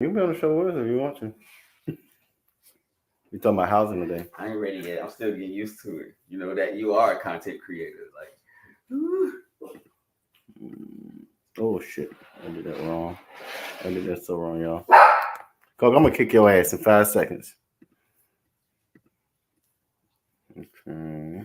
You can be on the show with us if you want to. We talking about housing today. I ain't ready yet. I'm still getting used to it. You know that you are a content creator. Oh shit! I did that wrong. I did that so wrong, y'all. Coke, I'm gonna kick your ass in 5 seconds. Okay.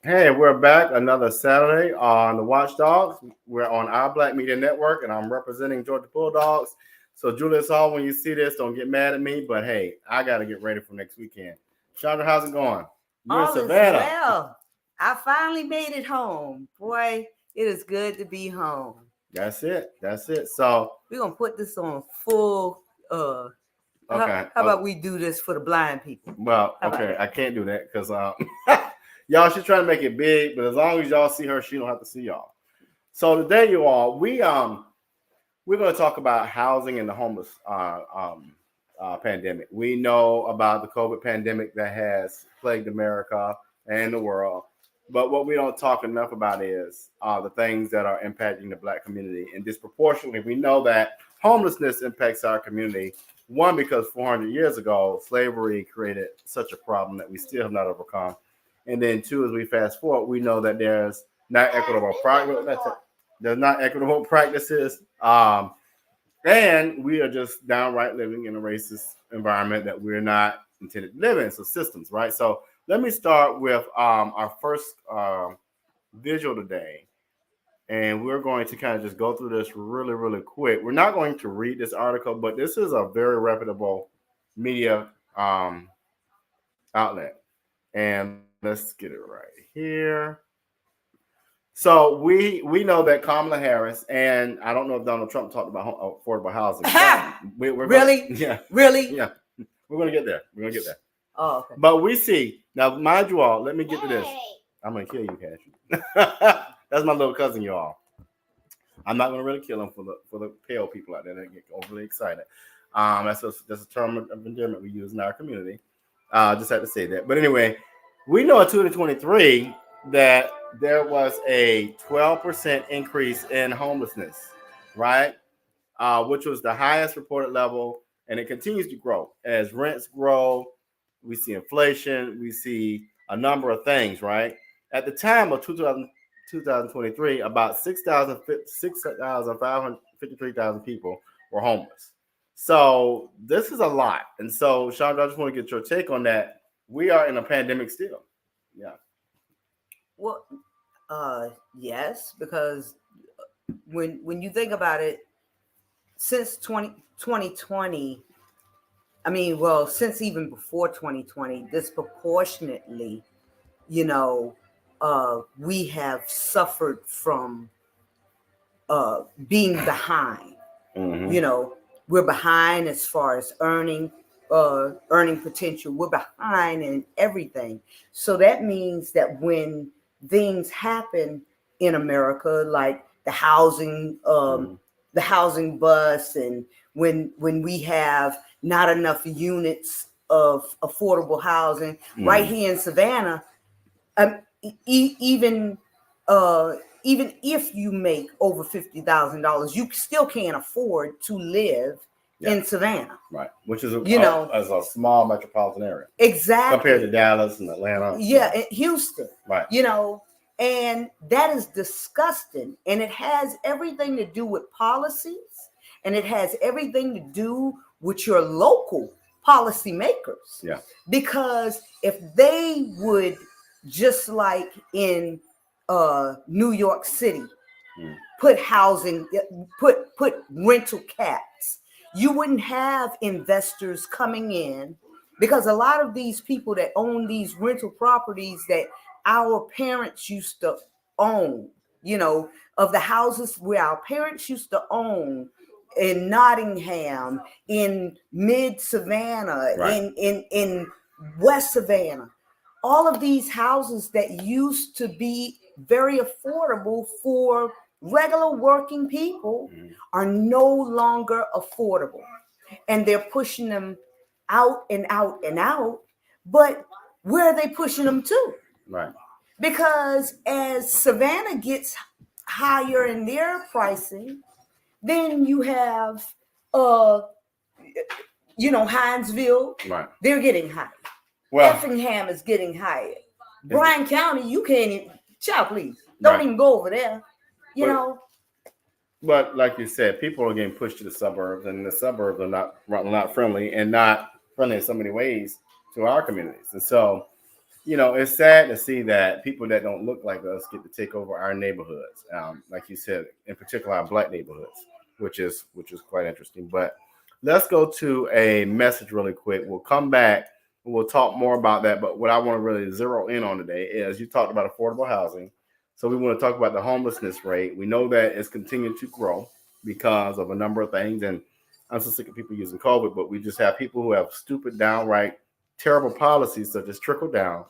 Hey, we're back another Saturday on the Watch Dawgs. We're on our Black Media Network, and I'm representing Georgia Bulldogs. So, Julius Hall, when you see this, don't get mad at me. But hey, I got to get ready for next weekend. Chandra, how's it going? You're all in Savannah. Well, I finally made it home. Boy, it is good to be home. That's it. That's it. So we're gonna put this on full. Okay. How about we do this for the blind people? Well, okay, I can't do that because y'all, she's trying to make it big, but as long as y'all see her, she don't have to see y'all. So today, you all, we're going to talk about housing and the homeless pandemic. We know about the COVID pandemic that has plagued America and the world, but what we don't talk enough about is the things that are impacting the Black community, and disproportionately, we know that homelessness impacts our community. One, because 400 years ago, slavery created such a problem that we still have not overcome. And then two, as we fast forward, we know that there's not equitable practices. And we are just downright living in a racist environment that we're not intended to live in. So systems, right? So let me start with our first visual today. And we're going to kind of just go through this really, really quick. We're not going to read this article, but this is a very reputable media outlet. And let's get it right here. So we know that Kamala Harris, and I don't know if Donald Trump talked about affordable housing. Really? Yeah. Really? Yeah. We're going to get there. We're going to get there. Oh, okay. But we see, now mind you all, let me get to this. I'm going to kill you, Cassie. That's my little cousin, y'all. I'm not going to really kill him for the pale people out there that get overly excited. That's a term of endearment we use in our community. Just had to say that. But anyway, we know in 2023 that there was a 12% increase in homelessness. right? Which was the highest reported level, and it continues to grow as rents grow. We see inflation, we see a number of things, right? At the time of 2023, about 6,553,000 people were homeless. So this is a lot. And so, Chandra, I just want to get your take on that. We are in a pandemic still. Yeah. Well, yes, because when you think about it, since 2020, I mean, well, since even before 2020, disproportionately, you know, we have suffered from being behind. Mm-hmm. You know, we're behind as far as earning potential. We're behind in everything. So that means that when things happen in America, like the housing bust, and when we have not enough units of affordable housing right here in Savannah, even even if you make over $50,000, you still can't afford to live in Savannah, right? Which is as a small metropolitan area, exactly, compared to Dallas and Atlanta, and Houston, right? And that is disgusting, and it has everything to do with policies, and it has everything to do with your local policymakers. Yeah, because if they would, just like in New York City, put rental caps, you wouldn't have investors coming in, because a lot of these people that own these rental properties that our parents used to own, of the houses where our parents used to own in Nottingham, in mid Savannah, right. in West Savannah, all of these houses that used to be very affordable for regular working people are no longer affordable, and they're pushing them out and out and out. But where are they pushing them to? Right. Because as Savannah gets higher in their pricing, then you have Hinesville, right, they're getting higher. Well, Effingham is getting higher. Bryan County, you can't even, child, please don't even go over there. But like you said, people are getting pushed to the suburbs, and the suburbs are not friendly, and not friendly in so many ways to our communities. And so, it's sad to see that people that don't look like us get to take over our neighborhoods. Like you said, in particular, our Black neighborhoods, which is quite interesting. But let's go to a message really quick. We'll come back and we'll talk more about that. But what I want to really zero in on today is, you talked about affordable housing. So we want to talk about the homelessness rate. We know that it's continuing to grow because of a number of things. And I'm so sick of people using COVID, but we just have people who have stupid, downright terrible policies such as trickle down.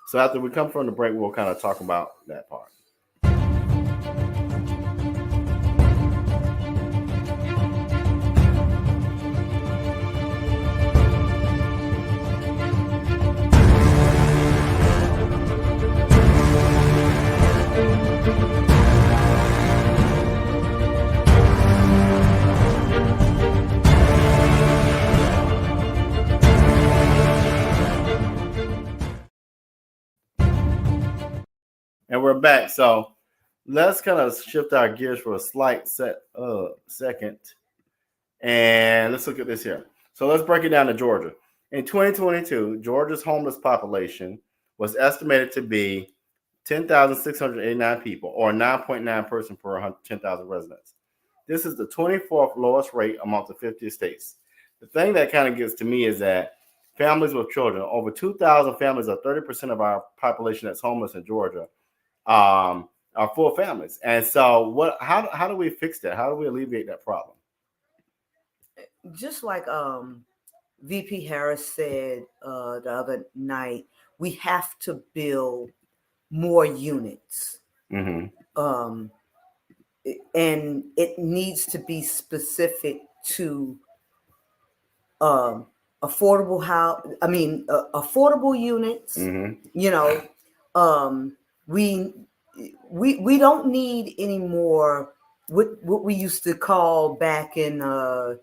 So after we come from the break, we'll kind of talk about that part. And we're back. So let's kind of shift our gears for a slight second. And let's look at this here. So let's break it down to Georgia. In 2022, Georgia's homeless population was estimated to be 10,689 people, or 9.9 person per 10,000 residents. This is the 24th lowest rate amongst the 50 states. The thing that kind of gets to me is that families with children, over 2,000 families, or 30% of our population that's homeless in Georgia, are full families. And so how do we fix that? How do we alleviate that problem? Just like VP Harris said the other night, we have to build more units. Mm-hmm. And it needs to be specific to affordable units. Mm-hmm. We don't need any more what we used to call back in the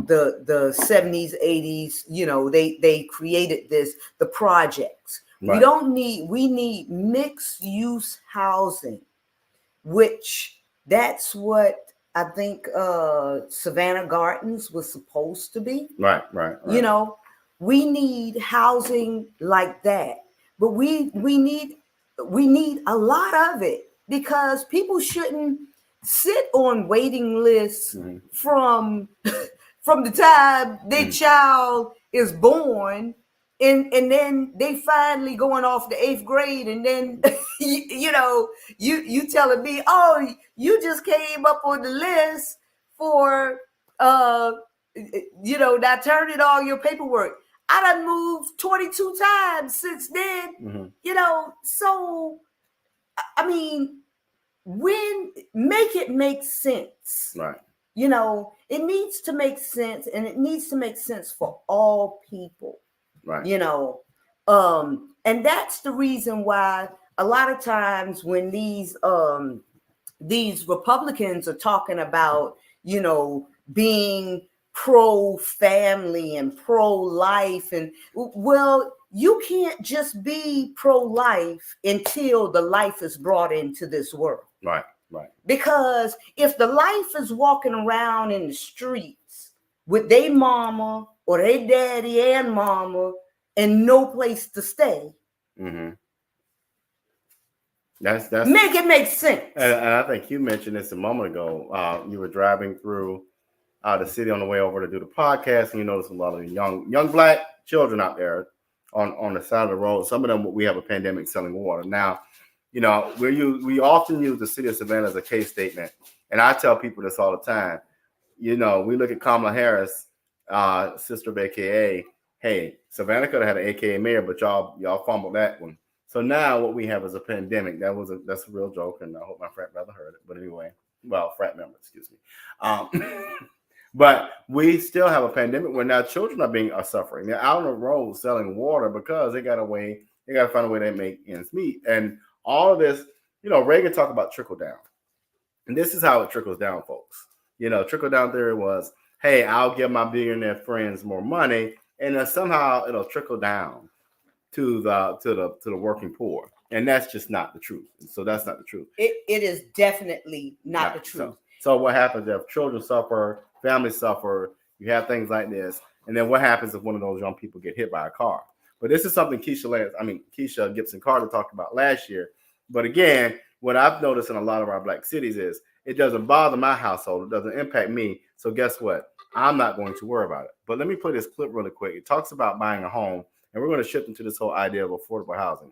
70s, 80s, they created the projects. Right. We need mixed use housing, which that's what I think Savannah Gardens was supposed to be. Right. We need housing like that, but we need a lot of it, because people shouldn't sit on waiting lists Mhm. from the time their child is born, and then they finally going off the 8th grade, and then you telling me, oh, you just came up on the list for now turn in all your paperwork. I done moved 22 times since then. So I mean, when make it make sense. Right. It needs to make sense, and it needs to make sense for all people. Right. And that's the reason why a lot of times when these Republicans are talking about, being pro-family and pro-life, and well, you can't just be pro-life until the life is brought into this world. Right. Because if the life is walking around in the streets with their mama or their daddy and mama and no place to stay, that's make it make sense. And I think you mentioned this a moment ago. You were driving through the city on the way over to do the podcast, and you noticed a lot of young black children out there on the side of the road. Some of them, we have a pandemic, selling water. Now, we often use the city of Savannah as a case statement, and I tell people this all the time. We look at Kamala Harris, sister of AKA. Hey, Savannah could have had an AKA mayor, but y'all fumbled that one. So now what we have is a pandemic. That's a real joke, and I hope my frat brother heard it. But anyway, frat member, excuse me. But we still have a pandemic where now children are suffering. They're out on the road selling water because they got to find a way to make ends meet. And all of this, Reagan talked about trickle down. And this is how it trickles down, folks. Trickle down theory was, hey, I'll give my billionaire friends more money, and then somehow it'll trickle down to the working poor. And that's just not the truth. So that's not the truth. It is definitely not the truth. So what happens if children suffer, families suffer, you have things like this, and then what happens if one of those young people get hit by a car? But this is something Keisha Gibson Carter talked about last year. But again, what I've noticed in a lot of our black cities is it doesn't bother my household. It doesn't impact me. So guess what? I'm not going to worry about it. But let me play this clip really quick. It talks about buying a home, and we're going to shift into this whole idea of affordable housing.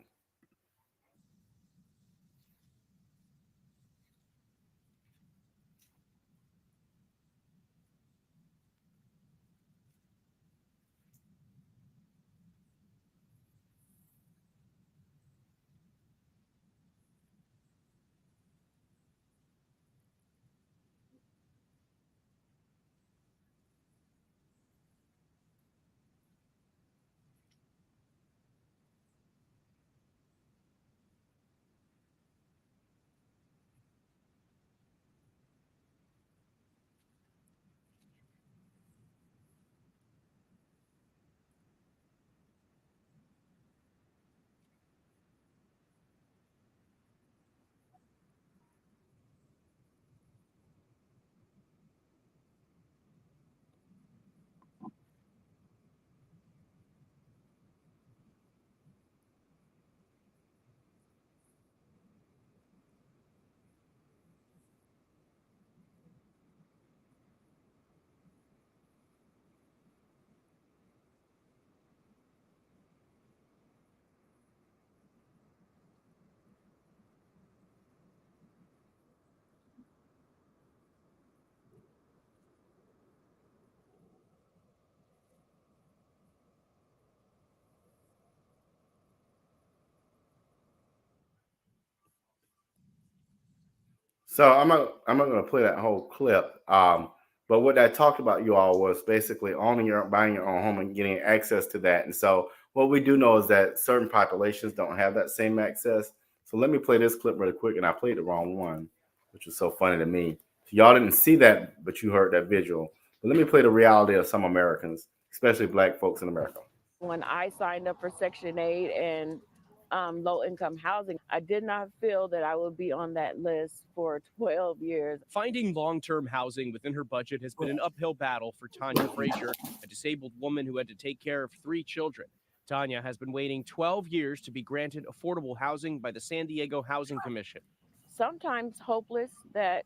So I'm not going to play that whole clip. But what I talked about, you all, was basically buying your own home and getting access to that. And so what we do know is that certain populations don't have that same access. So let me play this clip really quick, and I played the wrong one. which was so funny to me. Y'all didn't see that, but you heard that visual. But let me play the reality of some Americans, especially Black folks in America. When I signed up for Section 8 and low-income housing, I did not feel that I would be on that list for 12 years. Finding long-term housing within her budget has been an uphill battle for Tanya Frazier, a disabled woman who had to take care of 3 children. Tanya has been waiting 12 years to be granted affordable housing by the San Diego Housing Commission. Sometimes hopeless that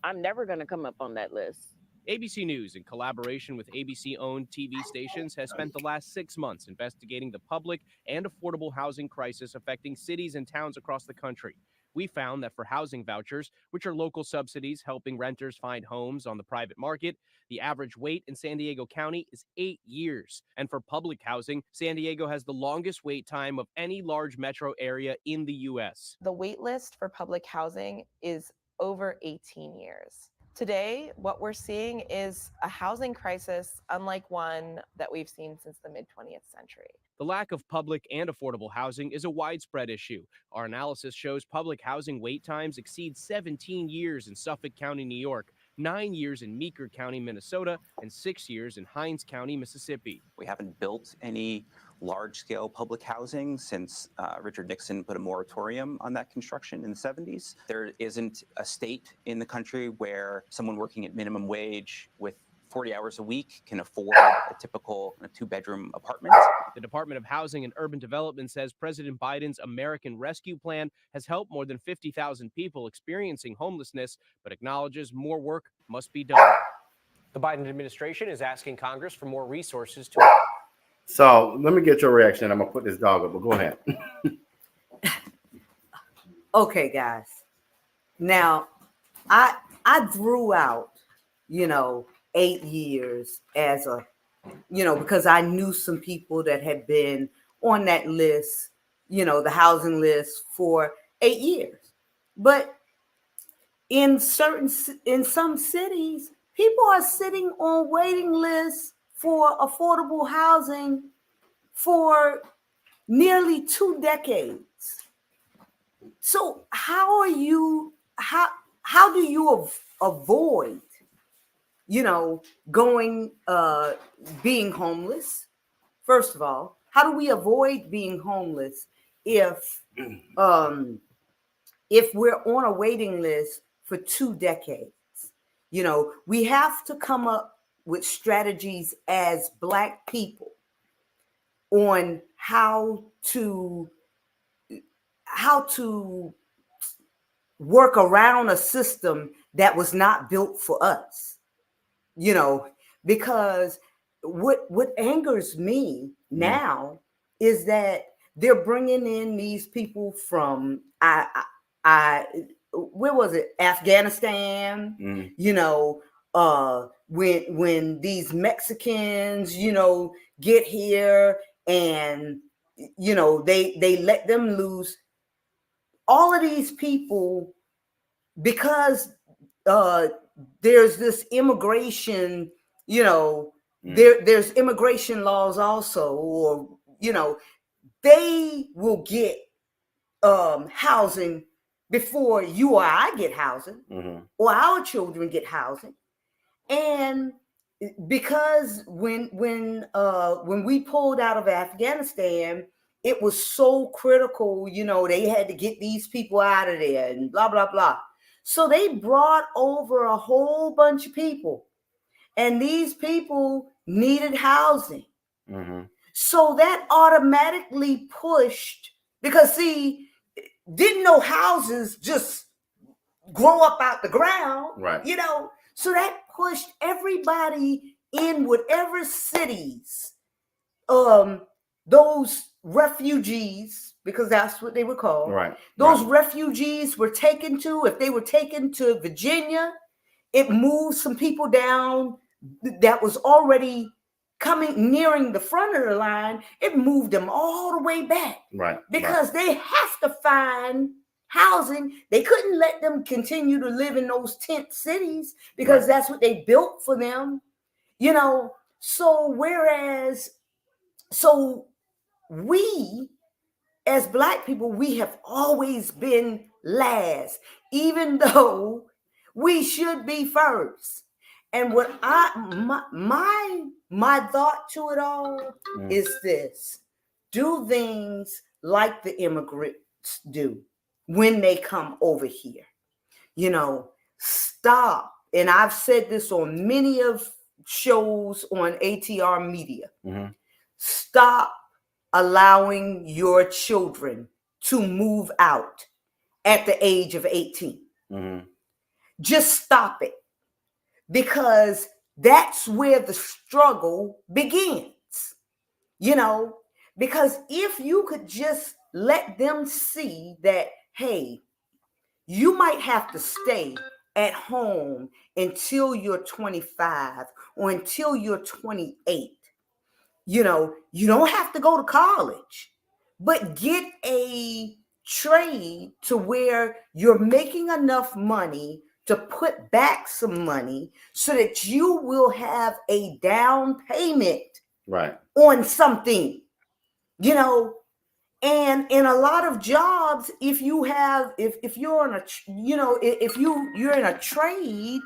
I'm never going to come up on that list. ABC News, in collaboration with ABC-owned TV stations, has spent the last 6 months investigating the public and affordable housing crisis affecting cities and towns across the country. We found that for housing vouchers, which are local subsidies helping renters find homes on the private market, the average wait in San Diego County is 8 years. And for public housing, San Diego has the longest wait time of any large metro area in the U.S. The wait list for public housing is over 18 years. Today, what we're seeing is a housing crisis unlike one that we've seen since the mid-20th century. The lack of public and affordable housing is a widespread issue. Our analysis shows public housing wait times exceed 17 years in Suffolk County, New York, 9 years in Meeker County, Minnesota, and 6 years in Hinds County, Mississippi. We haven't built any large-scale public housing since Richard Nixon put a moratorium on that construction in the 70s. There isn't a state in the country where someone working at minimum wage with 40 hours a week can afford a typical 2-bedroom apartment. The Department of Housing and Urban Development says President Biden's American Rescue Plan has helped more than 50,000 people experiencing homelessness, but acknowledges more work must be done. The Biden administration is asking Congress for more resources to... So let me get your reaction. I'm going to put this dog up, but go ahead. Okay, guys. Now, I drew out, 8 years as a, because I knew some people that had been on that list, the housing list for 8 years. But in some cities, people are sitting on waiting lists for affordable housing for nearly 2 decades. So how do you avoid, being homeless? First of all, how do we avoid being homeless if we're on a waiting list for 2 decades? We have to come up with strategies as Black people on how to work around a system that was not built for us, because what angers me now is that they're bringing in these people from where was it? Afghanistan, when these Mexicans, get here and, they let them loose. All of these people, because there's this immigration, there's immigration laws also, or, they will get housing before you or I get housing, or our children get housing. And because when we pulled out of Afghanistan, it was so critical, they had to get these people out of there and blah, blah, blah. So they brought over a whole bunch of people, and these people needed housing. So that automatically pushed, because see, didn't no houses just grow up out the ground, right? So that pushed everybody in whatever cities, those refugees, because that's what they were called, right? Those refugees were taken to. If they were taken to Virginia, it moved some people down that was already nearing the front of the line. It moved them all the way back, right? Because they have to find housing. They couldn't let them continue to live in those tent cities because that's what they built for them, so we as Black people, we have always been last. even though we should be first. And what my thought to it all is this: do things like the immigrants do when they come over here. You know, stop. And I've said this on many of shows on ATR Media. Stop allowing your children to move out at the age of 18. Just stop it, because that's where the struggle begins. You know, because if you could just let them see that, hey, you might have to stay at home until you're 25 or until you're 28. You know, you don't have to go to college, but get a trade to where you're making enough money to put back some money so that you will have a down payment on something, you know. And in a lot of jobs, if you're in a, you know, if you're in a trade,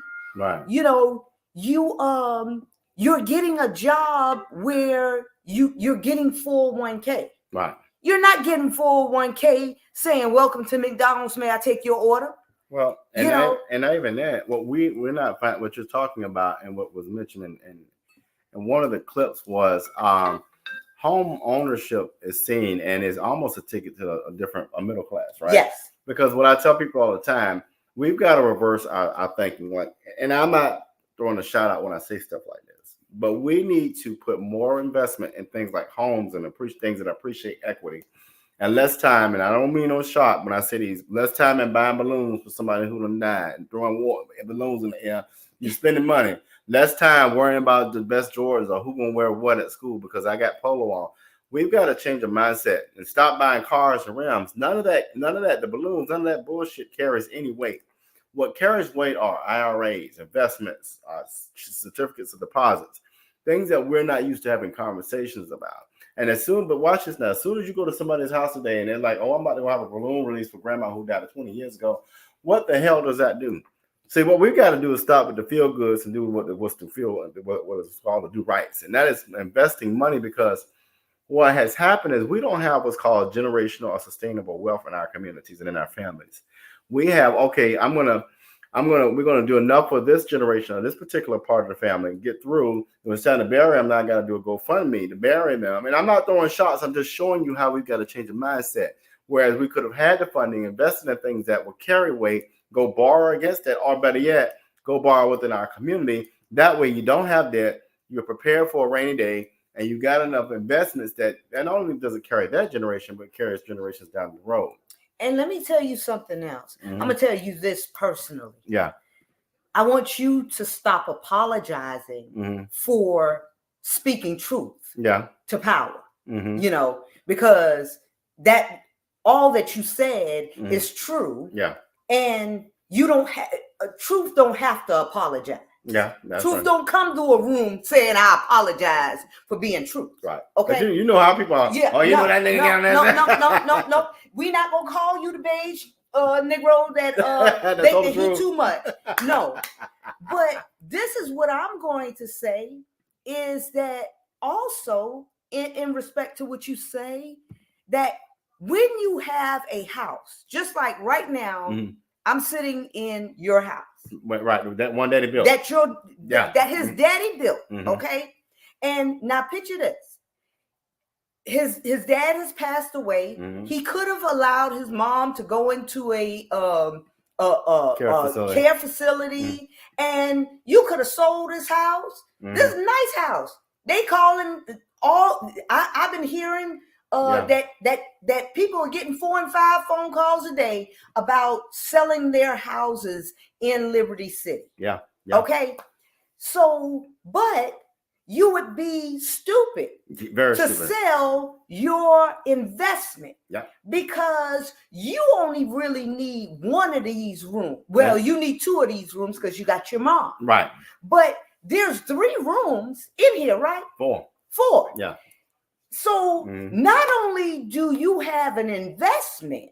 you know, you're getting a job where you're getting 401k. You're not getting 401k saying, "Welcome to McDonald's, may I take your order?" Well, and you know, and not even that. We're not what you're talking about, and what was mentioned and one of the clips was home ownership is seen and is almost a ticket to a middle class, right? Yes. Because what I tell people all the time, we've got to reverse our thinking. Like, and I'm not throwing a shout out when I say stuff like this, but we need to put more investment in things like homes and things that appreciate equity, and less time. And I don't mean no shot when I say these. Less time in buying balloons for somebody who done died and throwing balloons in the air. You're spending money. Less time worrying about the best Jordans or who gonna wear what at school because I got polo on. We've got to change the mindset and stop buying cars and rims. None of that, the balloons, none of that bullshit carries any weight. What carries weight are IRAs, investments, certificates of deposits, things that we're not used to having conversations about. And but watch this now, as soon as you go to somebody's house today and they're like, "Oh, I'm about to go have a balloon release for grandma who died 20 years ago," what the hell does that do? See, what we've got to do is stop with the feel goods and do what is called the do rights. And that is investing money, because what has happened is we don't have what's called generational or sustainable wealth in our communities and in our families. We have, okay, we're going to do enough for this generation or this particular part of the family and get through. When it's time to bury them, now I got to do a GoFundMe to bury them. And I'm not throwing shots. I'm just showing you how we've got to change the mindset. Whereas we could have had the funding, invested in things that will carry weight, go borrow against that, or better yet, go borrow within our community. That way you don't have debt, you're prepared for a rainy day, and you got enough investments that not only does it carry that generation, but carries generations down the road. And let me tell you something else. I'm going to tell you this personally. Yeah. I want you to stop apologizing for speaking truth to power, you know, because that all that you said is true. Yeah. And you don't have truth don't have to apologize. Yeah. That's truth right. don't come to a room saying I apologize for being true. Right. Okay. You know how people are. Yeah. Oh, you know that nigga down there. No. We not gonna call you the beige Negro that he too much. No. But this is what I'm going to say is that also in respect to what you say, that when you have a house, just like right now, I'm sitting in your house. Right, that one daddy built. That his daddy built. Okay. And now picture this. His dad has passed away. He could have allowed his mom to go into a care facility, and you could have sold his house. This is a nice house. They calling all. I've been hearing that people are getting 4 and 5 phone calls a day about selling their houses in Liberty City. Yeah. Okay. So, but you would be stupid to sell your investment because you only really need one of these rooms. Well, you need 2 of these rooms because you got your mom. Right. But there's 3 rooms in here, right? 4. Yeah. So not only do you have an investment,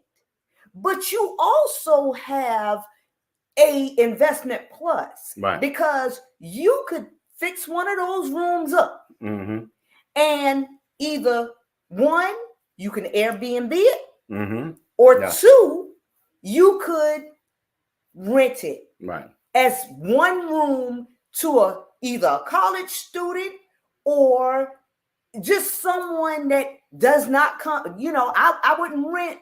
but you also have a investment plus, Right. because you could fix one of those rooms up, Mm-hmm. and either one, you can Airbnb it, Mm-hmm. or Yeah. two, you could rent it Right. as one room to either a college student or just someone that does not come. I wouldn't rent,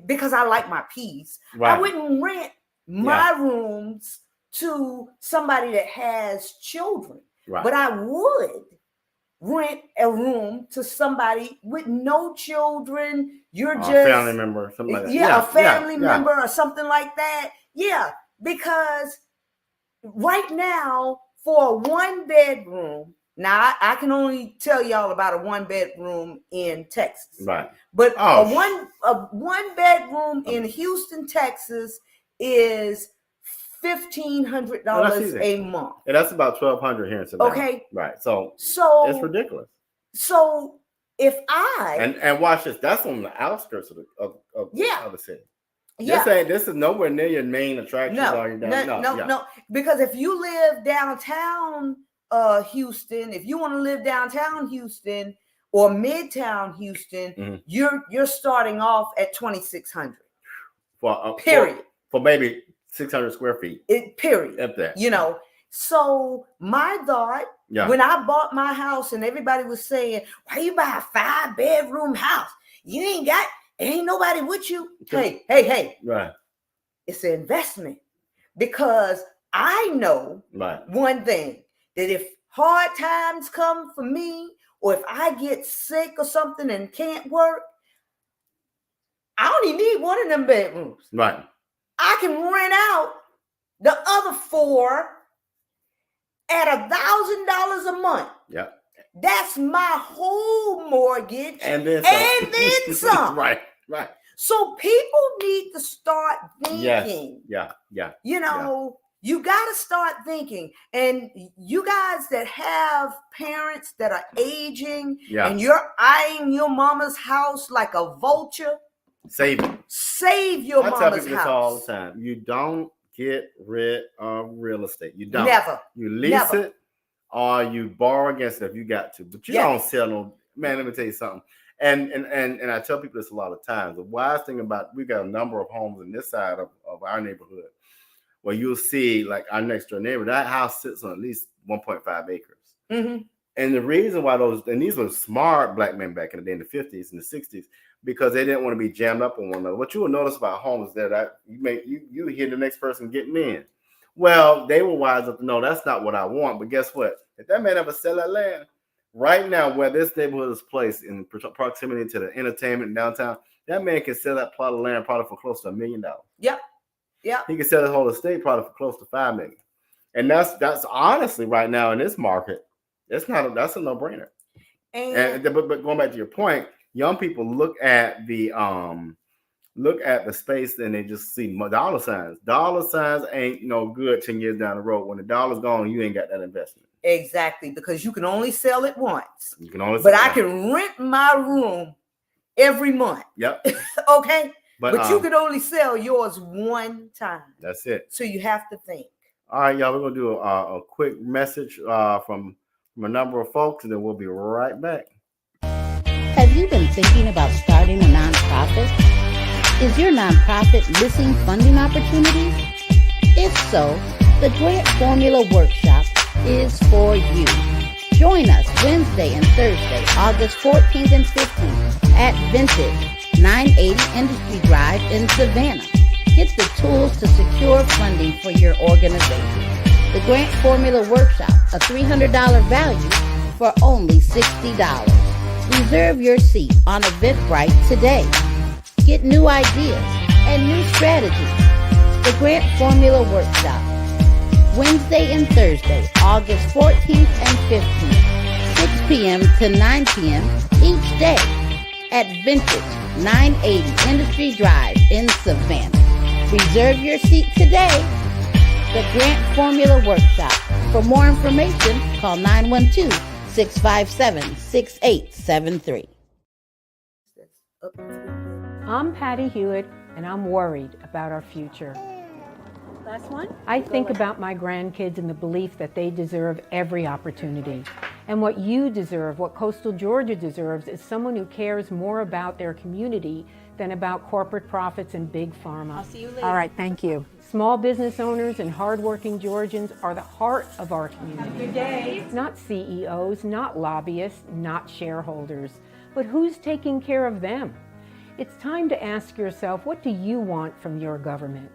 because I like my peace. Right. I wouldn't rent my rooms to somebody that has children, Right. but I would rent a room to somebody with no children. You're Or just a family member, something like that. a family member or something like that. Yeah, because right now for a 1-bedroom, now I can only tell y'all about a 1-bedroom in Texas. Right. But Oh, a one bedroom in Houston, Texas is $1,500 a month. And that's about $1,200 here in Savannah. Okay. Right. So it's ridiculous. So if I and watch this, that's on the outskirts of the city. Yeah. This is nowhere near your main attraction. No. Because if you live downtown Houston, if you want to live downtown Houston or midtown Houston, you're starting off at $2,600. Period. For maybe 600 square feet. Period. Up there. So my thought, when I bought my house and everybody was saying, why you buy a 5-bedroom house? You ain't nobody with you. Hey. Right. It's an investment, because I know one thing, that if hard times come for me, or if I get sick or something and can't work, I only need one of them bedrooms. Right. I can rent out the other 4 at $1,000 a month. Yeah. That's my whole mortgage. And then some. Right. So people need to start thinking. Yes. Yeah. You got to start thinking. And you guys that have parents that are aging and you're eyeing your mama's house like a vulture, save your mama's house. I tell people this all the time. You don't get rid of real estate. You don't. Never. You lease it or you borrow against it if you got to. But you don't sell no. Man, let me tell you something. And I tell people this a lot of times. The wise thing about, we got a number of homes in this side of our neighborhood where you'll see, like our next door neighbor, that house sits on at least 1.5 acres. Mm-hmm. And the reason why these were smart black men back in the day, in the 50s and the 60s, because they didn't want to be jammed up on one another. What you will notice about homes is that you hear the next person getting in. Well, they were wise enough to know that's not what I want. But guess what? If that man ever sell that land, right now where this neighborhood is placed in proximity to the entertainment downtown, that man can sell that plot of land probably for close to $1 million. Yep. He can sell his whole estate probably for close to $5 million. And that's honestly right now in this market, that's a no-brainer. But going back to your point, young people look at the space and they just see dollar signs. Dollar signs ain't no good 10 years down the road. When the dollar's gone, you ain't got that investment. Exactly, because you can only sell it once. I can rent my room every month. Yep. Okay. But you can only sell yours one time. That's it. So you have to think. All right, y'all. We're gonna do a quick message from a number of folks, and then we'll be right back. Have you been thinking about starting a nonprofit? Is your nonprofit missing funding opportunities? If so, the Grant Formula Workshop is for you. Join us Wednesday and Thursday, August 14th and 15th at Vintage, 980 Industry Drive in Savannah. Get the tools to secure funding for your organization. The Grant Formula Workshop, a $300 value for only $60. Reserve your seat on Eventbrite today. Get new ideas and new strategies. The Grant Formula Workshop, Wednesday and Thursday, August 14th and 15th, 6 p.m. to 9 p.m. each day at Vintage, 980 Industry Drive in Savannah. Reserve your seat today. The Grant Formula Workshop. For more information, call 912-657-6873. I'm Patty Hewitt, and I'm worried about our future. Last one. I think about my grandkids and the belief that they deserve every opportunity. And what you deserve, what coastal Georgia deserves, is someone who cares more about their community than about corporate profits and big pharma. I'll see you later. All right, thank you. Small business owners and hardworking Georgians are the heart of our community. Good day. Not CEOs, not lobbyists, not shareholders, but who's taking care of them? It's time to ask yourself, what do you want from your government?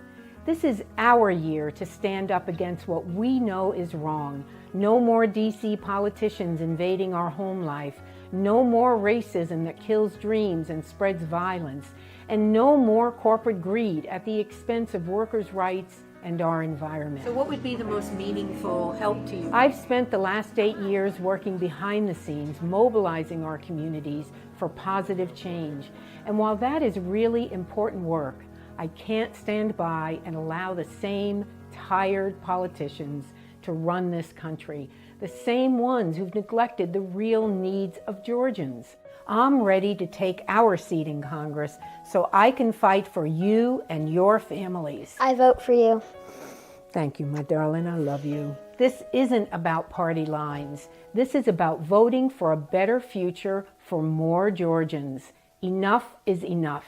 This is our year to stand up against what we know is wrong. No more DC politicians invading our home life. No more racism that kills dreams and spreads violence. And no more corporate greed at the expense of workers' rights and our environment. So what would be the most meaningful help to you? I've spent the last 8 years working behind the scenes, mobilizing our communities for positive change. And while that is really important work, I can't stand by and allow the same tired politicians to run this country, the same ones who've neglected the real needs of Georgians. I'm ready to take our seat in Congress so I can fight for you and your families. I vote for you. Thank you, my darling. I love you. This isn't about party lines. This is about voting for a better future for more Georgians. Enough is enough.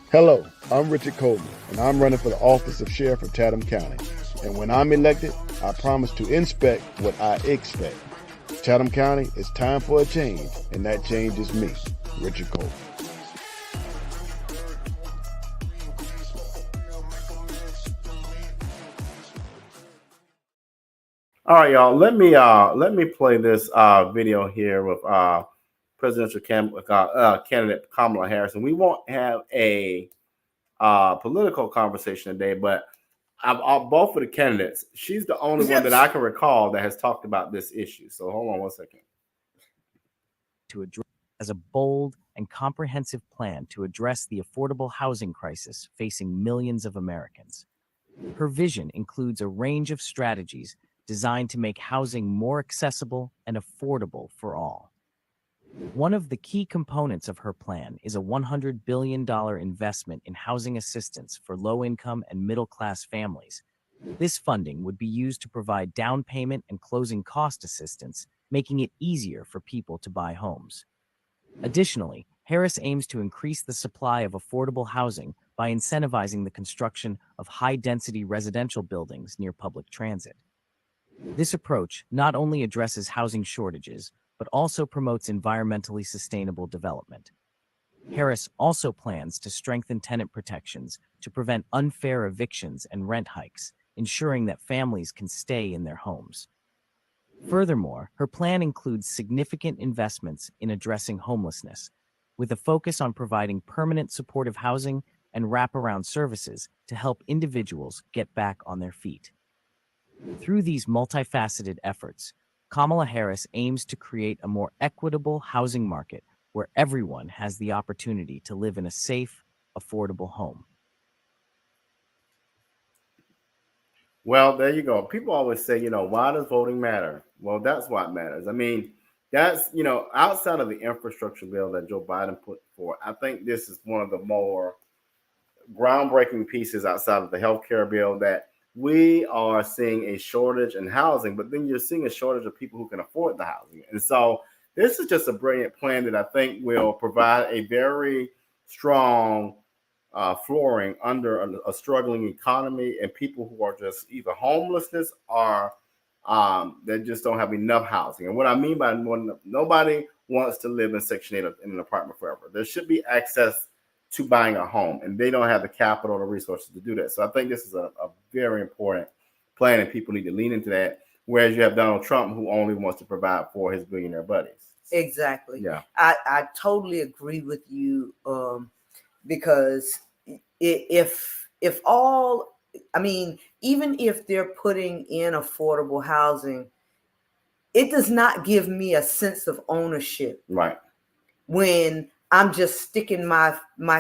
Hello, I'm Richard Coleman, and I'm running for the office of Sheriff of Chatham County. And when I'm elected, I promise to inspect what I expect. Chatham County, it's time for a change, and that change is me, Richard Coleman. All right, y'all. Let me play this video here with presidential candidate Kamala Harris, and we won't have a political conversation today, but both of the candidates, she's the only one that I can recall that has talked about this issue. So hold on one second. To address as a bold and comprehensive plan to address the affordable housing crisis facing millions of Americans. Her vision includes a range of strategies designed to make housing more accessible and affordable for all. One of the key components of her plan is a $100 billion investment in housing assistance for low-income and middle-class families. This funding would be used to provide down payment and closing cost assistance, making it easier for people to buy homes. Additionally, Harris aims to increase the supply of affordable housing by incentivizing the construction of high-density residential buildings near public transit. This approach not only addresses housing shortages, but also promotes environmentally sustainable development. Harris also plans to strengthen tenant protections to prevent unfair evictions and rent hikes, ensuring that families can stay in their homes. Furthermore, her plan includes significant investments in addressing homelessness, with a focus on providing permanent supportive housing and wraparound services to help individuals get back on their feet. Through these multifaceted efforts, Kamala Harris aims to create a more equitable housing market where everyone has the opportunity to live in a safe, affordable home. Well, there you go. People always say, why does voting matter? Well, that's why it matters. I mean, that's, outside of the infrastructure bill that Joe Biden put forth, I think this is one of the more groundbreaking pieces outside of the healthcare bill that we are seeing a shortage in housing, but then you're seeing a shortage of people who can afford the housing. And so this is just a brilliant plan that I think will provide a very strong flooring under a struggling economy and people who are just either homelessness or they just don't have enough housing. And what I mean by nobody wants to live in Section 8 in an apartment forever. There should be access to buying a home, and they don't have the capital or resources to do that. So I think this is a very important plan, and people need to lean into that. Whereas you have Donald Trump, who only wants to provide for his billionaire buddies. Exactly. Yeah. I totally agree with you because if all, I mean, even if they're putting in affordable housing, it does not give me a sense of ownership. Right. When I'm just sticking my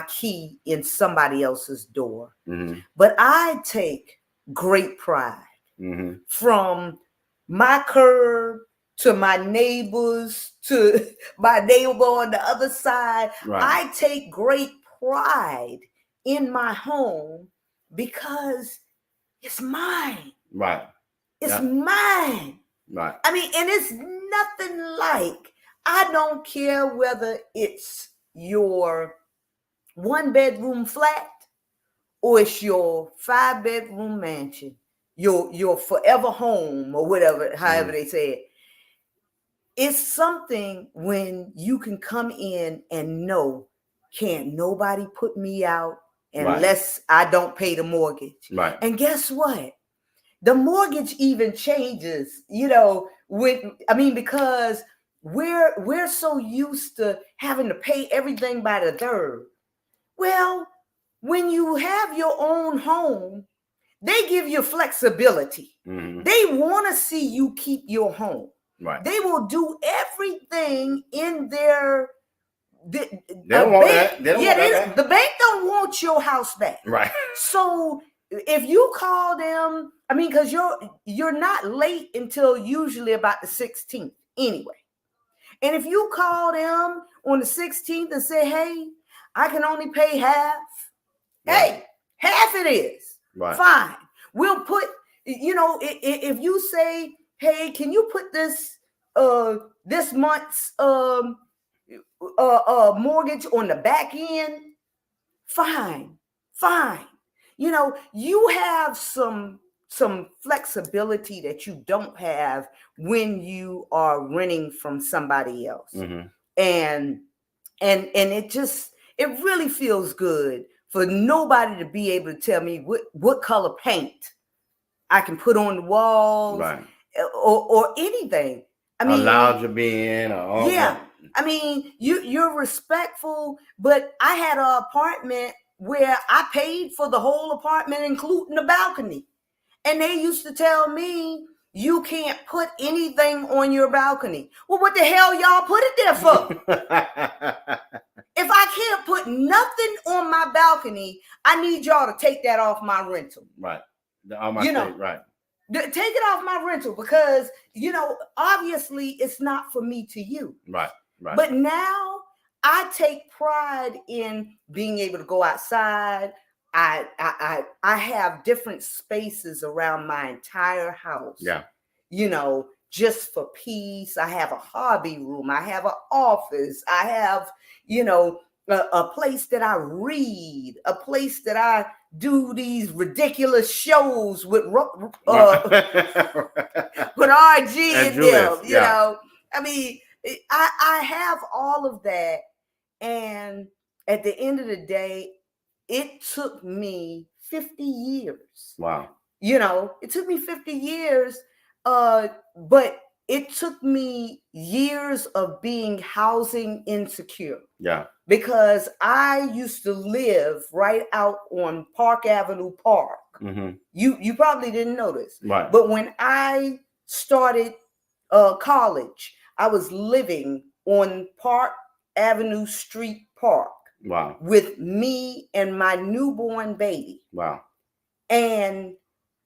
key in somebody else's door. Mm-hmm. But I take great pride Mm-hmm. from my curb to my neighbors to my neighbor on the other side. Right. I take great pride in my home because it's mine. Right. It's Yeah. mine. Right. I mean, and it's nothing like, I don't care whether it's your 1-bedroom flat or it's your 5-bedroom mansion, your forever home or whatever, however they say it. It's something when you can come in and know, can't nobody put me out unless I don't pay the mortgage. Right. And guess what? The mortgage even changes, because we're so used to having to pay everything by the third. Well, when you have your own home, they give you flexibility. Mm-hmm. They want to see you keep your home. Right. They will do everything in their They don't want that. They don't want that. The bank don't want your house back. Right. So if you call them, because you're not late until usually about the 16th anyway. And if you call them on the 16th and say, hey, I can only pay half. Right. Hey, half it is. Right. Fine. We'll put, if you say, hey, can you put this month's mortgage on the back end? Fine. You have some flexibility that you don't have when you are renting from somebody else. Mm-hmm. And it really feels good for nobody to be able to tell me what color paint I can put on the walls, right, or anything. allowed you being, or yeah. You're respectful, but I had an apartment where I paid for the whole apartment, including the balcony. And they used to tell me, you can't put anything on your balcony. Well, what the hell y'all put it there for? If I can't put nothing on my balcony, I need y'all to take that off my rental. Right. Right. Take it off my rental because, obviously it's not for me to use. Right. But now I take pride in being able to go outside. I have different spaces around my entire house. Yeah. Just for peace. I have a hobby room. I have an office. I have, a place that I read, a place that I do these ridiculous shows with RG and them, I have all of that. And at the end of the day, it took me 50 years. Wow. It took me 50 years, but it took me years of being housing insecure. Yeah. Because I used to live right out on Park Avenue Park. Mm-hmm. You probably didn't know this. Right. But when I started college, I was living on Park Avenue Street Park. Wow. With me and my newborn baby. Wow. And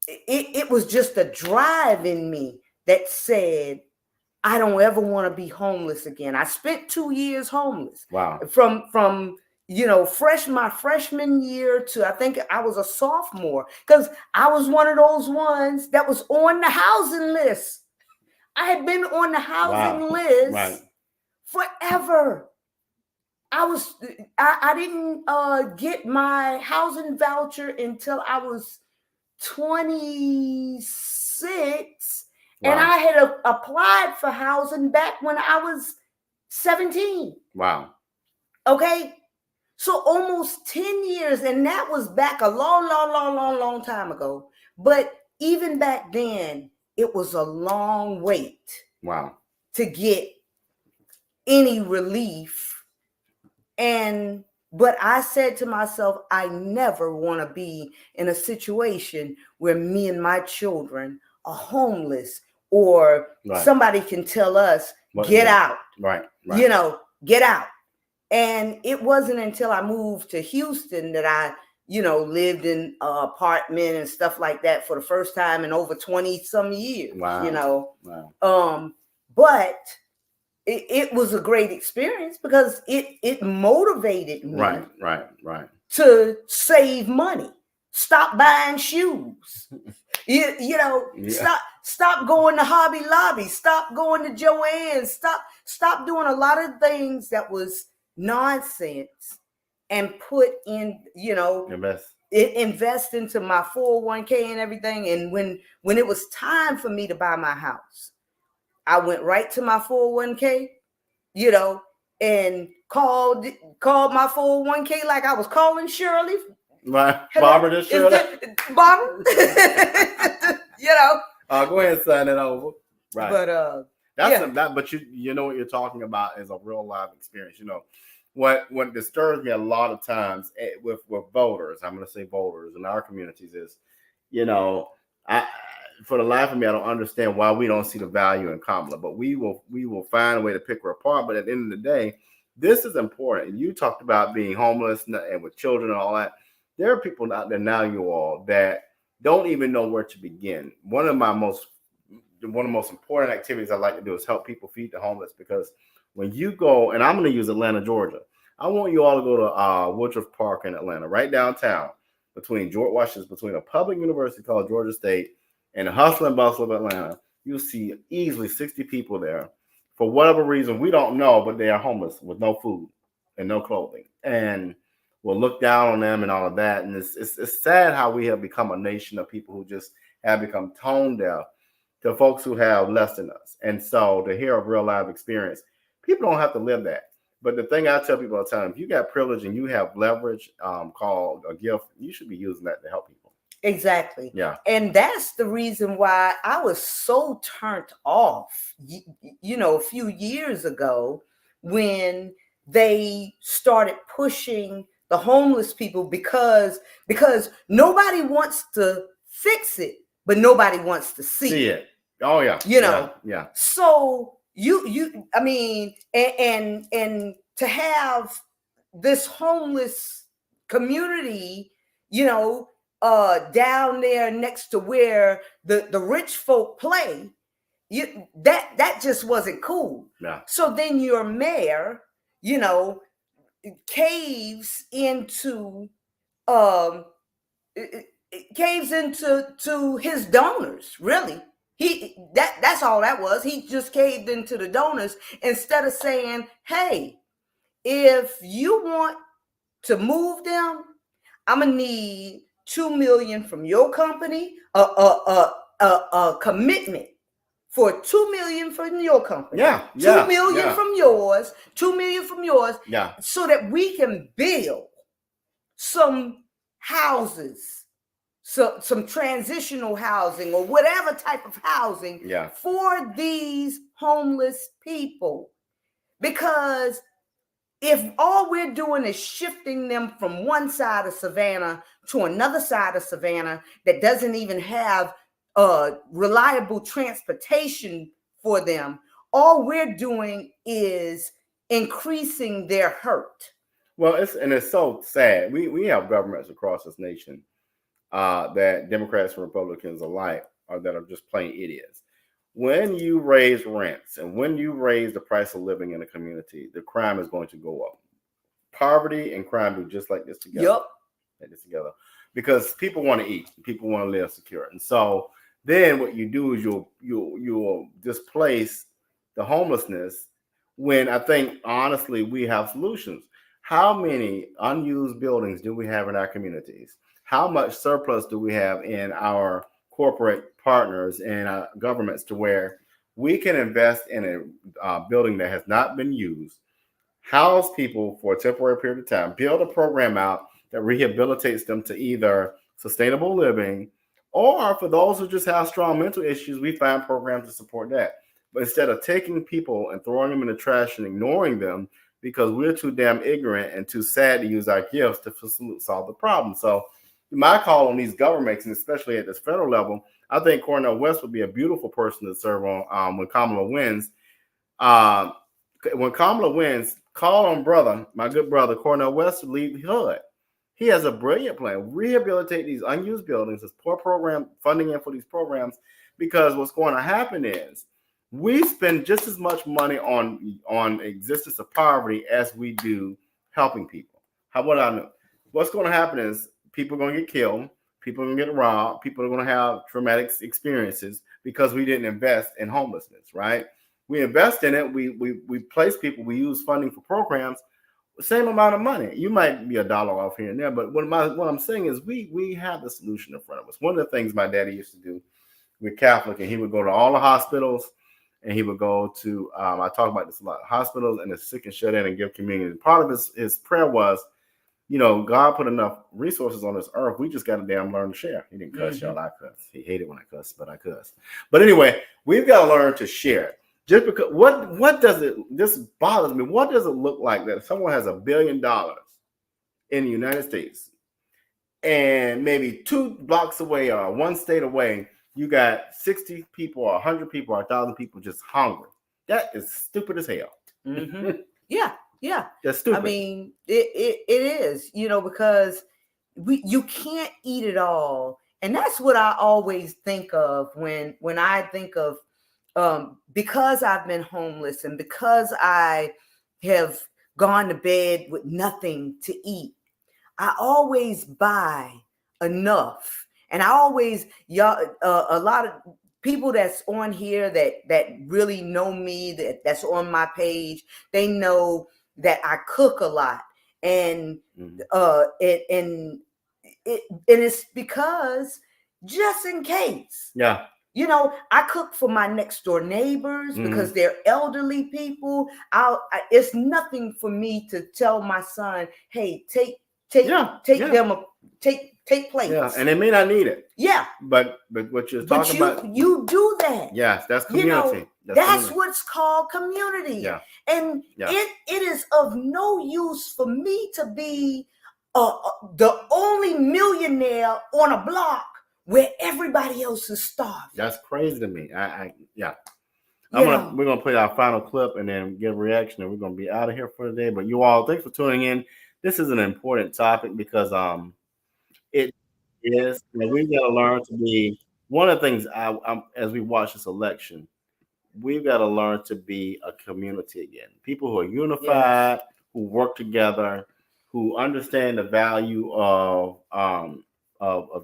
it was just a drive in me that said, I don't ever want to be homeless again. I spent 2 years homeless. Wow. From my freshman year to I think I was a sophomore, because I was one of those ones that was on the housing list. I had been on the housing list forever. I didn't get my housing voucher until I was 26. Wow. And I had applied for housing back when I was 17. Wow. Okay. So almost 10 years. And that was back a long time ago. But even back then, it was a long wait. Wow. To get any relief. But I said to myself, I never want to be in a situation where me and my children are homeless, or somebody can tell us, get out. Right. Get out. And it wasn't until I moved to Houston that I, lived in an apartment and stuff like that for the first time in over 20 some years, Wow. But it was a great experience because it motivated me Right. to save money, stop buying shoes, stop going to Hobby Lobby, stop going to Joann's, stop doing a lot of things that was nonsense and put in, invest into my 401k and everything. And when it was time for me to buy my house, I went right to my 401k, and called my 401k like I was calling Shirley. Right. Barbara, this Shirley. Barbara. Go ahead and sign it over. Right. But but you know what you're talking about is a real live experience. What disturbs me a lot of times with voters, I'm going to say voters in our communities is, for the life of me, I don't understand why we don't see the value in Kamala, but we will find a way to pick her apart. But at the end of the day, this is important. And you talked about being homeless and with children and all that. There are people out there now, you all, that don't even know where to begin. One of the most important activities I like to do is help people feed the homeless, because when you go, and I'm going to use Atlanta, Georgia. I want you all to go to Woodruff Park in Atlanta, right downtown, between George Washington, between a public university called Georgia State and the hustle and bustle of Atlanta. You'll see easily 60 people there. For whatever reason, we don't know, but they are homeless with no food and no clothing. And we'll look down on them and all of that. And it's sad how we have become a nation of people who just have become tone deaf to folks who have less than us. And so to hear a real live experience, people don't have to live that. But the thing I tell people all the time, if you got privilege and you have leverage called a gift, you should be using that to help people. Exactly. Yeah. And that's the reason why I was so turned off, a few years ago when they started pushing the homeless people because nobody wants to fix it, but nobody wants to see it. Oh yeah. Yeah. So and to have this homeless community, down there next to where the rich folk play, that just wasn't cool. Yeah. So then your mayor, caves into his donors, really. That's all that was. He just caved into the donors instead of saying, hey, if you want to move them, I'm gonna need $2 million from your company, a commitment for $2 million from your company. Yeah. $2 million from yours, $2 million from yours. Yeah. So that we can build some houses, some transitional housing or whatever type of housing for these homeless people. Because if all we're doing is shifting them from one side of Savannah to another side of Savannah that doesn't even have reliable transportation for them, all we're doing is increasing their hurt. Well, it's so sad. We have governments across this nation that Democrats and Republicans alike that are just plain idiots. When you raise rents and when you raise the price of living in a community, the crime is going to go up. Poverty and crime do just like this together. Yep. Like this together. Because people want to eat, people want to live secure. And so then what you do is you'll displace the homelessness when I think, honestly, we have solutions. How many unused buildings do we have in our communities? How much surplus do we have in our corporate partners and our governments to where we can invest in a building that has not been used, house people for a temporary period of time, build a program out that rehabilitates them to either sustainable living, or for those who just have strong mental issues, we find programs to support that. But instead of taking people and throwing them in the trash and ignoring them because we're too damn ignorant and too sad to use our gifts to solve the problem. So my call on these governments, and especially at this federal level, I think Cornel West would be a beautiful person to serve on when Kamala wins. When Kamala wins, Call on brother, my good brother, Cornell West, to lead HUD. He has a brilliant plan. Rehabilitate these unused buildings, this poor program funding in for these programs, because what's going to happen is we spend just as much money on existence of poverty as we do helping people. How about I know? What's going to happen is people are going to get killed, people are going to get robbed, people are going to have traumatic experiences because we didn't invest in homelessness, right? We invest in it, we place people, we use funding for programs, same amount of money. You might be $1 off here and there, but what I'm saying is we have the solution in front of us. One of the things my daddy used to do, we're Catholic, and he would go to all the hospitals, and he would go to I talk about this a lot, hospitals and the sick and shut in, and give communion. Part of his prayer was, God put enough resources on this earth. We just got to damn learn to share. He didn't cuss, y'all. I cuss. He hated when I cuss, but I cuss. But anyway, we've got to learn to share. Just because what does it? This bothers me. What does it look like that if someone has $1 billion in the United States, and maybe 2 blocks away or 1 state away, you got 60 people or 100 people or 1,000 people just hungry? That is stupid as hell. Mm-hmm. Yeah. That's stupid. I mean, it is, because you can't eat it all, and that's what I always think of when I think of. Because I've been homeless and because I have gone to bed with nothing to eat, I always buy enough. And I always, a lot of people that's on here that really know me, that's on my page, they know that I cook a lot. And it's because just in case. Yeah. I cook for my next door neighbors because they're elderly people. It's nothing for me to tell my son, "Hey, take them, take plates." Yeah, and they may not need it. Yeah, but what you're talking about, you do that. Yes, that's community. That's what's called community. Yeah, and it is of no use for me to be the only millionaire on a block where everybody else is starving. That's crazy to me. We're gonna play our final clip and then give a reaction, and we're gonna be out of here for today. But you all, thanks for tuning in. This is an important topic because it is. We've got to learn to be one of the things. As we watch this election, we've got to learn to be a community again. People who are unified, who work together, who understand the value of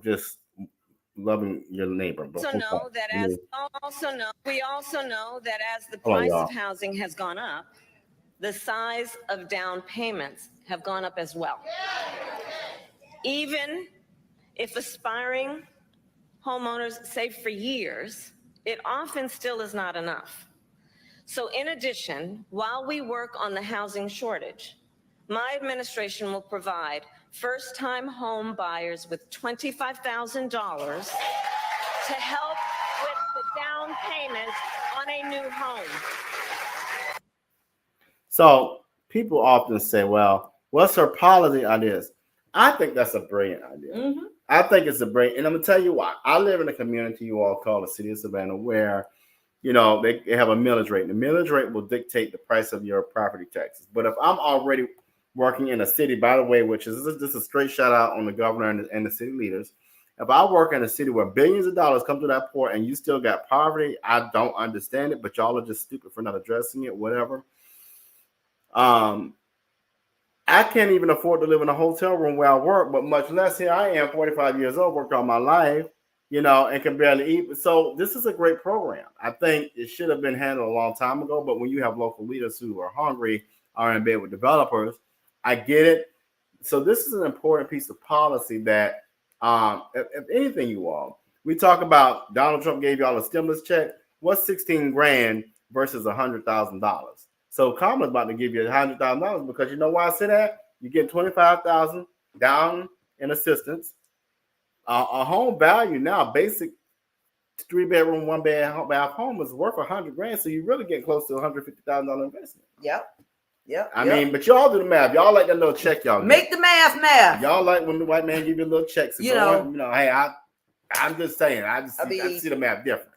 just loving your neighbor. We also know that as the price of housing has gone up, the size of down payments have gone up as well. Even if aspiring homeowners save for years, it often still is not enough. So in addition, while we work on the housing shortage, my administration will provide first-time home buyers with $25,000 to help with the down payment on a new home. So people often say, well, what's her policy on this? I think that's a brilliant idea. Mm-hmm. I think it's a brilliant, and I'm going to tell you why. I live in a community you all call the city of Savannah where, they have a millage rate. The millage rate will dictate the price of your property taxes. But if I'm already working in a city, by the way, which is this is a straight shout out on the governor and the city leaders. If I work in a city where billions of dollars come to that port and you still got poverty, I don't understand it, but y'all are just stupid for not addressing it, whatever. I can't even afford to live in a hotel room where I work, but much less here I am, 45 years old, worked all my life, and can barely eat. So this is a great program. I think it should have been handled a long time ago, but when you have local leaders who are hungry, are in bed with developers, I get it. So this is an important piece of policy that, if anything, you all, we talk about Donald Trump gave y'all a stimulus check. What's 16 grand versus $100,000? So Kamala's about to give you $100,000 because you know why I say that? You get $25,000 down in assistance. A home value now, basic 3-bedroom, 1-bath home is worth $100 grand. So you really get close to $150,000 investment. Yep. I mean, but y'all do the math. Y'all like that little check, y'all make the math. Y'all like when the white man give you a little check. So hey, I'm just saying. I see the math different.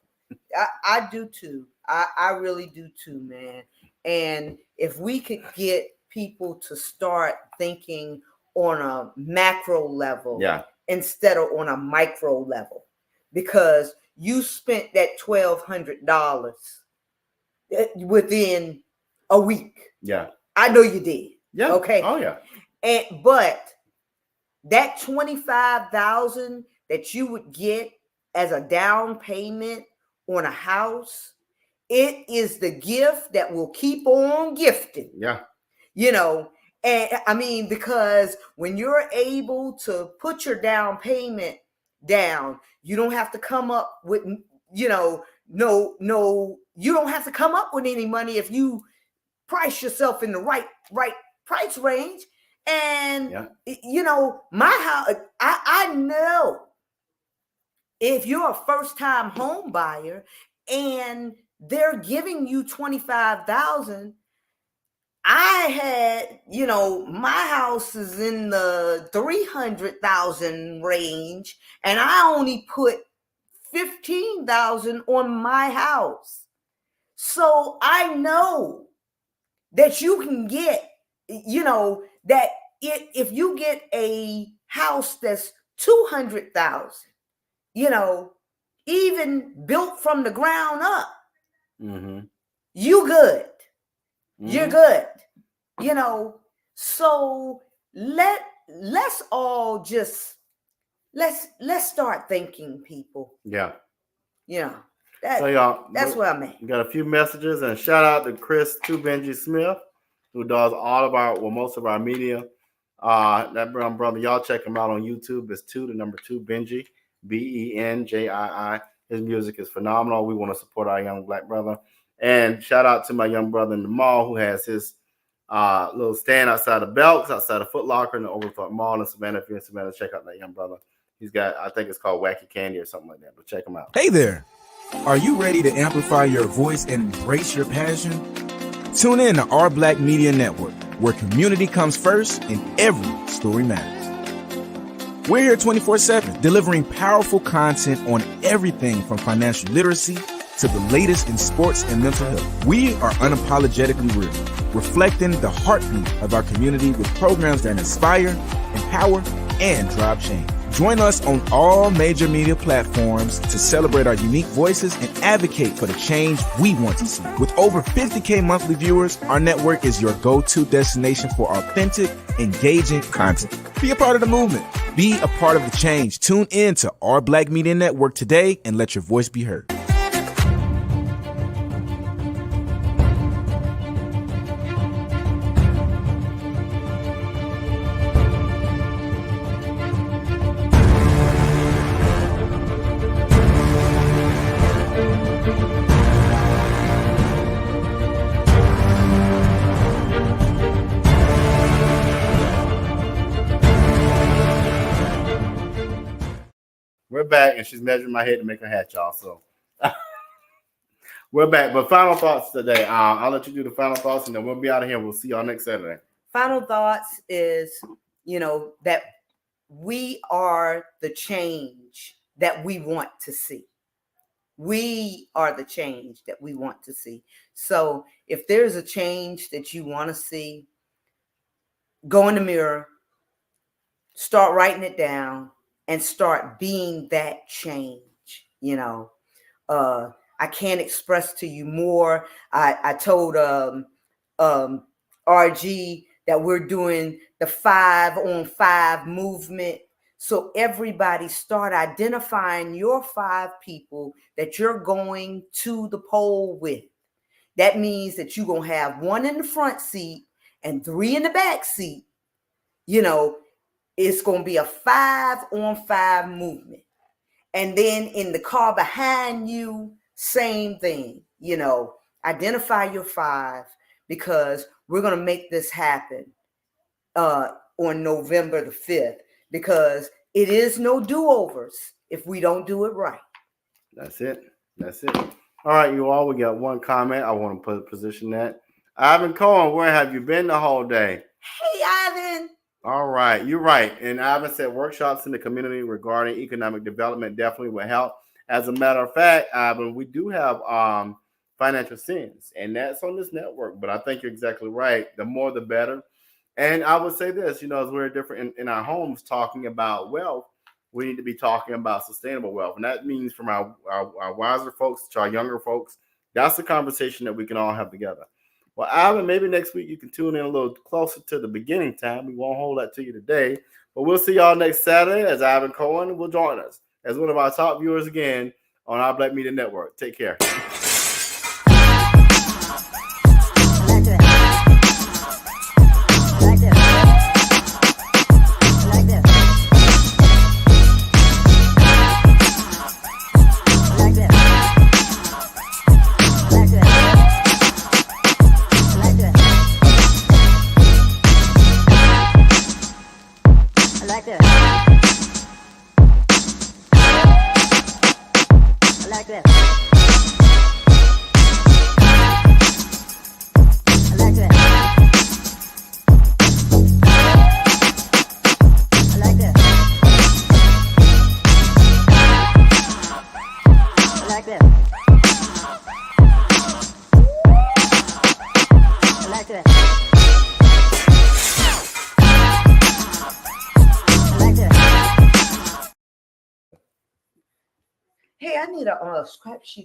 I do too. I really do too, man. And if we could get people to start thinking on a macro level Yeah. instead of on a micro level, because you spent that $1,200 within a week. Yeah. I know you did. Yeah. Okay. Oh yeah. But that $25,000 that you would get as a down payment on a house, it is the gift that will keep on gifting. Yeah. You know, and I mean, because when you're able to put your down payment down, you don't have to come up with, you know, you don't have to come up with any money if you price yourself in the right price range. And you know, my house, I know if you're a first-time home buyer and they're giving you $25,000, I had, you know, my house is in the 300,000 range, and I only put 15,000 on my house. So I know that you can get, you know, that if you get a house that's 200,000, you know, even built from the ground up, you good. You're good. You know, so let's all just let's start thinking, people. Yeah. You know, So y'all, that's where I'm at. We got a few messages, and shout out to Chris Benji Smith, who does all of our, well, most of our media. That brother, y'all check him out on YouTube. It's 2 Benji, Benjii. His music is phenomenal. We want to support our young black brother. And shout out to my young brother in the mall, who has his little stand outside of Belks, outside of Foot Locker in the Overthought Mall in Savannah. If you're in Savannah, check out that young brother. He's got, I think it's called Wacky Candy or something like that, but check him out. Hey there. Are you ready to amplify your voice and embrace your passion? Tune in to Our Black Media Network, where community comes first and every story matters. We're here 24/7, delivering powerful content on everything from financial literacy to the latest in sports and mental health. We are unapologetically real, reflecting the heartbeat of our community with programs that inspire, empower, and drive change. Join us on all major media platforms to celebrate our unique voices and advocate for the change we want to see. With over 50K monthly viewers, our network is your go-to destination for authentic, engaging content. Be a part of the movement. Be a part of the change. Tune in to Our Black Media Network today and let your voice be heard. We're back, and she's measuring my head to make her hat, y'all. So we're back. But final thoughts today. I'll let you do the final thoughts, and then we'll be out of here. We'll see y'all next Saturday. Final thoughts is, you know, that we are the change that we want to see. We are the change that we want to see. So if there's a change that you want to see, go in the mirror, start writing it down, and start being that change. You know, I can't express to you more. I told RG that we're doing the 5-on-5 movement. So everybody start identifying your 5 people that you're going to the poll with. That means that you're going to have 1 in the front seat and 3 in the back seat. You know, it's going to be a 5-on-5 movement. And then in the car behind you, same thing. You know, identify your 5, because we're going to make this happen on November the 5th, because it is no do-overs if we don't do it right. That's it. That's it. All right, you all, we got one comment. I want to position that. Ivan Cohen, where have you been the whole day? Hey, Ivan. All right, you're right. And Ivan said workshops in the community regarding economic development definitely will help. As a matter of fact, Ivan, we do have financial sense. And that's on this network. But I think you're exactly right. The more, the better. And I would say this, as we're different in our homes talking about wealth, we need to be talking about sustainable wealth. And that means from our wiser folks to our younger folks, that's the conversation that we can all have together. Well, Ivan, maybe next week you can tune in a little closer to the beginning time. We won't hold that to you today, but we'll see y'all next Saturday as Ivan Cohen will join us as one of our top viewers again on our Black Media Network. Take care. Hey, I need a scrap sheet